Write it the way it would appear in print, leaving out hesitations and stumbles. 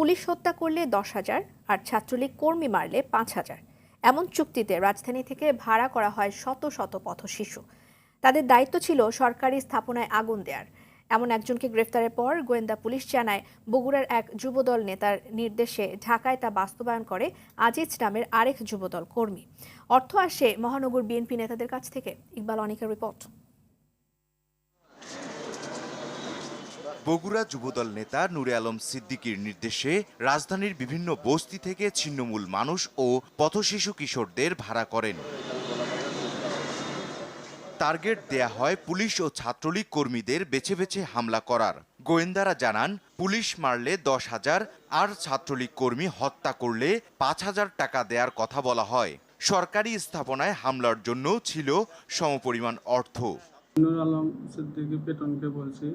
Police হত্যা করলে 10,000 আর ছাত্রলীগ কর্মী মারলে 5,000 এমন চুক্তিতে রাজধানী থেকে ভাড়া করা হয় শত শত পথশিশু। তাদের দায়িত্ব ছিল সরকারি স্থাপনায় আগুন দেয়ার। এমন একজনকে গ্রেফতারের পর গোয়েন্দা পুলিশ জানায় বগুড়ার এক যুবদল নেতার নির্দেশে ঢাকায় তা বাস্তবায়ন করে আজিজ নামের আরেক যুবদল কর্মী। অর্থ আসে মহানগর বিএনপি নেতাদের কাছ থেকে। ইকবাল অনিকের রিপোর্ট। বগুড়া যুবদল নেতা নূরে আলম সিদ্দিকীর নির্দেশে রাজধানীর বিভিন্ন বস্তি থেকে ছিন্নমূল মানুষ ও পথশিশু কিশোরদের ভাড়া করেন। টার্গেট দেয়া হয় পুলিশ ও ছাত্রলীগ কর্মীদের বেছে বেছে হামলা করার। গোয়েন্দারা জানান, পুলিশ মারলে 10,000 আর ছাত্রলীগ কর্মী হত্যা করলে 5,000 টাকা দেয়ার কথা বলা হয়। সরকারি স্থাপনায় হামলার জন্য ছিল সমপরিমাণ অর্থ। নূর আলম সিদ্দিকী পেটনকে বলছি।